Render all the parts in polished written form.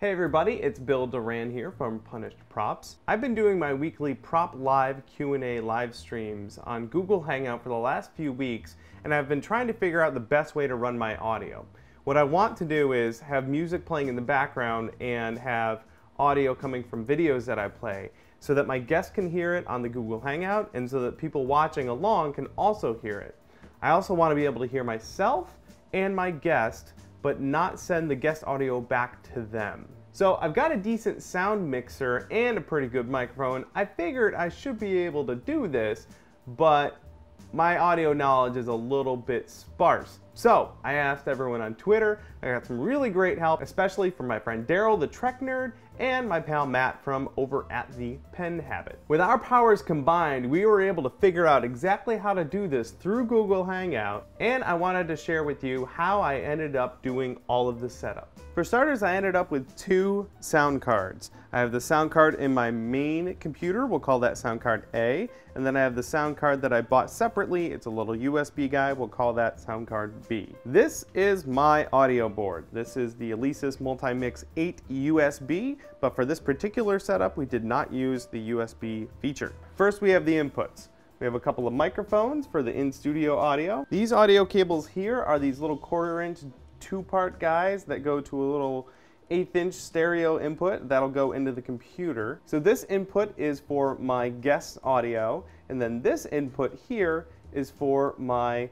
Hey everybody, it's Bill Duran here from Punished Props. I've been doing my weekly Prop Live Q&A live streams on Google Hangout for the last few weeks, and I've been trying to figure out the best way to run my audio. What I want to do is have music playing in the background and have audio coming from videos that I play so that my guests can hear it on the Google Hangout and so that people watching along can also hear it. I also want to be able to hear myself and my guest, but not send the guest audio back to them. So I've got a decent sound mixer and a pretty good microphone. I figured I should be able to do this, but my audio knowledge is a little bit sparse. So I asked everyone on Twitter. I got some really great help, especially from my friend Daryl, the Trek Nerd, and my pal Matt from over at the Pen Habit. With our powers combined, we were able to figure out exactly how to do this through Google Hangout, and I wanted to share with you how I ended up doing all of the setup. For starters, I ended up with two sound cards. I have the sound card in my main computer, we'll call that sound card A, and then I have the sound card that I bought separately. It's a little USB guy, we'll call that sound card B. This is my audio board. This is the Alesis Multimix 8 USB, but for this particular setup, we did not use the USB feature. First, we have the inputs. We have a couple of microphones for the in-studio audio. These audio cables here are these little 1/4-inch two-part guys that go to a little 1/8-inch stereo input that'll go into the computer. So this input is for my guest audio, and then this input here is for my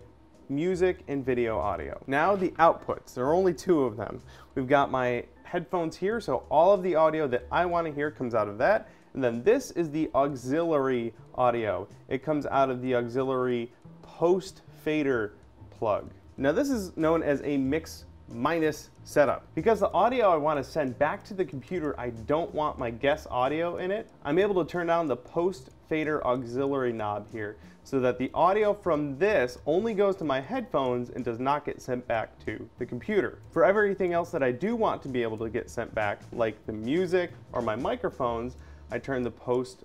music and video audio. Now the outputs, there are only two of them. We've got my headphones here, so all of the audio that I want to hear comes out of that. And then this is the auxiliary audio. It comes out of the auxiliary post fader plug. Now this is known as a mix minus setup. Because the audio I want to send back to the computer, I don't want my guest audio in it, I'm able to turn down the post fader auxiliary knob here so that the audio from this only goes to my headphones and does not get sent back to the computer. For everything else that I do want to be able to get sent back, like the music or my microphones, I turn the post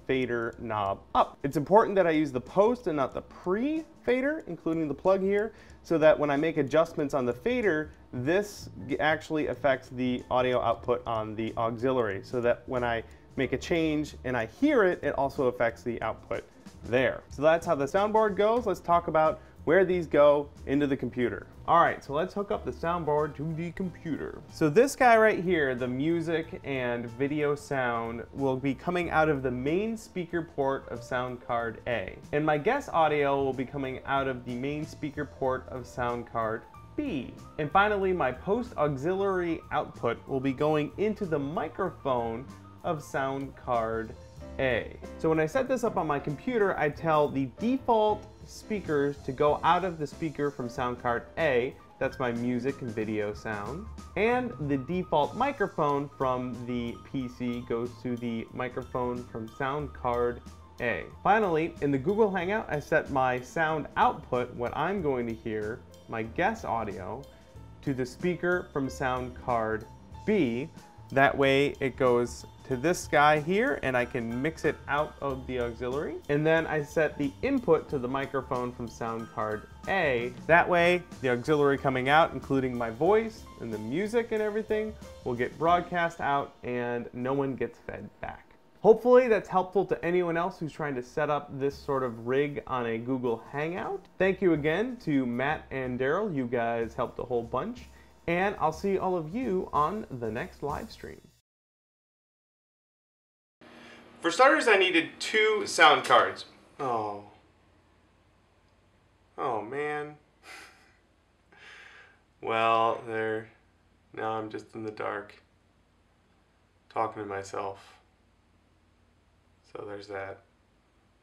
fader knob up. It's important that I use the post and not the pre-fader, including the plug here, so that when I make adjustments on the fader, this actually affects the audio output on the auxiliary, so that when I make a change and I hear it, it also affects the output there. So that's how the soundboard goes. Let's talk about where these go into the computer. All right, so let's hook up the soundboard to the computer. So this guy right here, the music and video sound, will be coming out of the main speaker port of sound card A. And my guest audio will be coming out of the main speaker port of sound card B. And finally, my post auxiliary output will be going into the microphone of sound card A. So when I set this up on my computer, I tell the default speakers to go out of the speaker from sound card A, that's my music and video sound, and the default microphone from the PC goes to the microphone from sound card A. Finally, in the Google Hangout, I set my sound output, what I'm going to hear, my guest audio, to the speaker from sound card B. That way it goes to this guy here and I can mix it out of the auxiliary. And then I set the input to the microphone from sound card A. That way the auxiliary coming out, including my voice and the music and everything, will get broadcast out and no one gets fed back. Hopefully that's helpful to anyone else who's trying to set up this sort of rig on a Google Hangout. Thank you again to Matt and Daryl. You guys helped a whole bunch. And I'll see all of you on the next live stream. For starters, I needed two sound cards. Oh man. Well, now I'm just in the dark, talking to myself. So there's that.